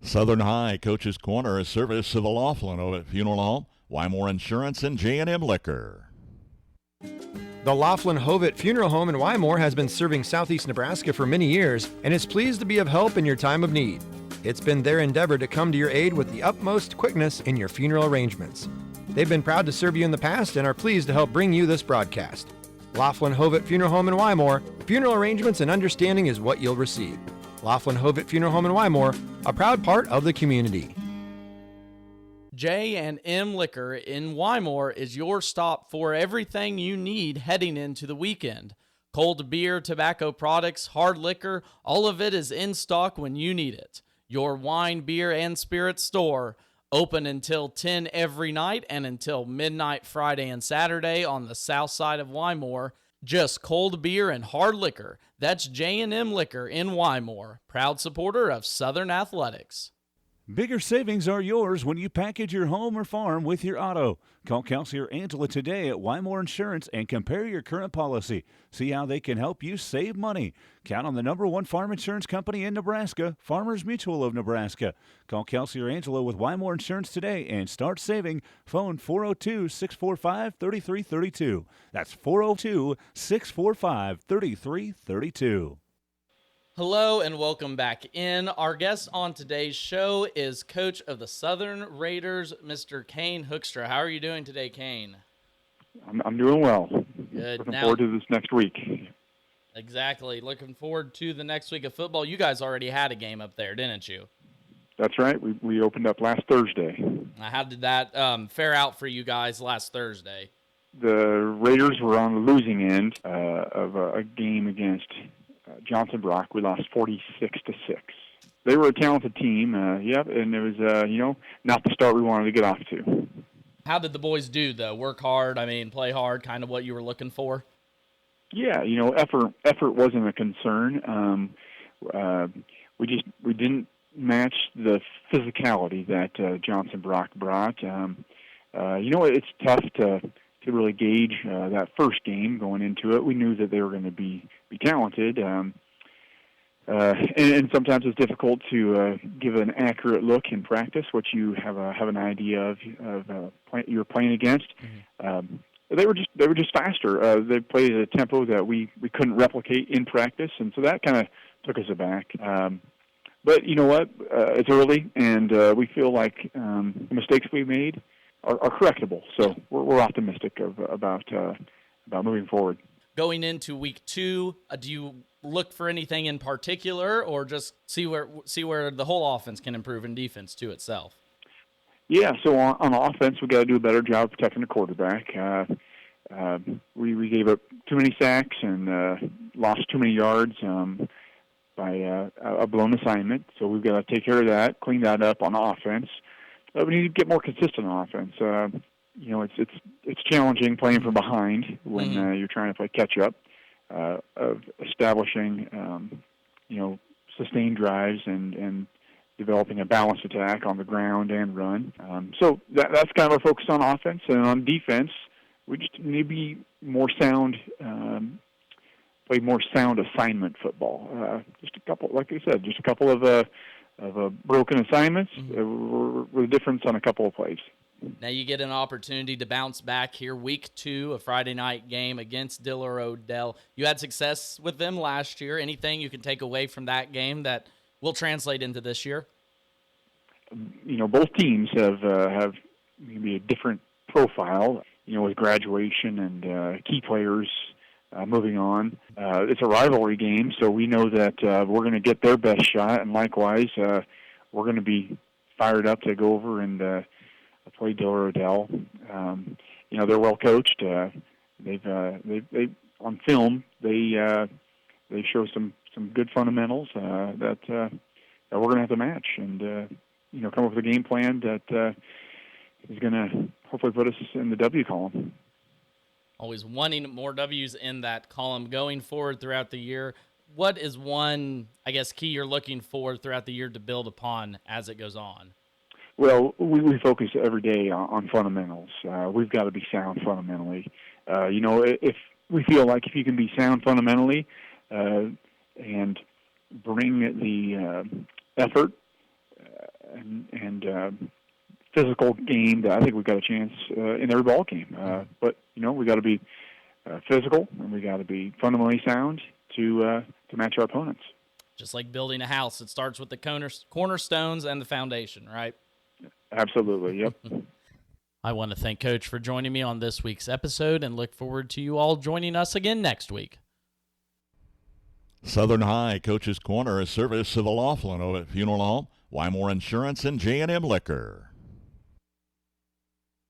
Southern High Coach's Corner is service to the Laughlin Funeral Home, Wymore Insurance, and J&M Liquor. The Laughlin Hovitt Funeral Home in Wymore has been serving southeast Nebraska for many years and is pleased to be of help in your time of need. It's been their endeavor to come to your aid with the utmost quickness in your funeral arrangements. They've been proud to serve you in the past and are pleased to help bring you this broadcast. Laughlin Hovitt Funeral Home in Wymore, funeral arrangements and understanding is what you'll receive. Laughlin Hovitt Funeral Home in Wymore, a proud part of the community. J&M Liquor in Wymore is your stop for everything you need heading into the weekend. Cold beer, tobacco products, hard liquor, all of it is in stock when you need it. Your wine, beer, and spirits store. Open until 10 every night and until midnight Friday and Saturday on the south side of Wymore. Just cold beer and hard liquor. That's J&M Liquor in Wymore, proud supporter of Southern Athletics. Bigger savings are yours when you package your home or farm with your auto. Call Kelsey or Angela today at Wymore Insurance and compare your current policy. See how they can help you save money. Count on the #1 farm insurance company in Nebraska, Farmers Mutual of Nebraska. Call Kelsey or Angela with Wymore Insurance today and start saving. Phone 402-645-3332. That's 402-645-3332. Hello and welcome back in. Our guest on today's show is coach of the Southern Raiders, Mr. Kane Hookstra. How are you doing today, Kane? I'm doing well. Good. Looking forward to this next week. Exactly. Looking forward to the next week of football. You guys already had a game up there, didn't you? That's right. We opened up last Thursday. How did that fare out for you guys last Thursday? The Raiders were on the losing end of a game against Johnson Brock. We lost 46-6. They were a talented team, and it was not the start we wanted to get off to. How did the boys do though? Work hard, play hard, kind of what you were looking for? Yeah, effort wasn't a concern. We didn't match the physicality that Johnson Brock brought. It's tough to really gauge that first game going into it. We knew that they were going to be talented, and sometimes it's difficult to give an accurate look in practice, what you have an idea of you're playing against. Mm-hmm. They were just faster. They played at a tempo that we couldn't replicate in practice, and so that kind of took us aback. But you know what? It's early, and we feel like the mistakes we made are correctable. So we're optimistic about moving forward. Going into week 2, do you look for anything in particular, or just see where the whole offense can improve in defense to itself? Yeah, so on offense, we got to do a better job protecting the quarterback. We gave up too many sacks and lost too many yards by a blown assignment. So we've got to take care of that, clean that up on offense. We need to get more consistent on offense. It's challenging playing from behind when you're trying to play catch up, of establishing sustained drives and developing a balanced attack on the ground and run. So that's kind of our focus on offense. And on defense, we just need to be more sound, play more sound assignment football. Just a couple, like I said, just a couple of broken assignments were the difference on a couple of plays. Now you get an opportunity to bounce back here week 2, a Friday night game against Diller-Odell. You had success with them last year. Anything you can take away from that game that will translate into this year? Both teams have maybe a different profile, with graduation and key players moving on. It's a rivalry game, so we know that we're going to get their best shot, and likewise, we're going to be fired up to go over and play Diller-Odell. They're well coached. They've on film they show some good fundamentals that we're going to have to match, and come up with a game plan that is going to hopefully put us in the W column. Always wanting more W's in that column going forward throughout the year. What is one, key you're looking for throughout the year to build upon as it goes on? Well, we focus every day on fundamentals. We've got to be sound fundamentally. If we feel like if you can be sound fundamentally and bring the effort and physical game that I think we've got a chance in every ball game. But we got to be physical, and we got to be fundamentally sound to match our opponents. Just like building a house, it starts with the cornerstones and the foundation, right? Absolutely, yep. I want to thank Coach for joining me on this week's episode and look forward to you all joining us again next week. Southern High Coach's Corner, a service of the Laughlin Funeral Home, Wymore Insurance, and J&M Liquor.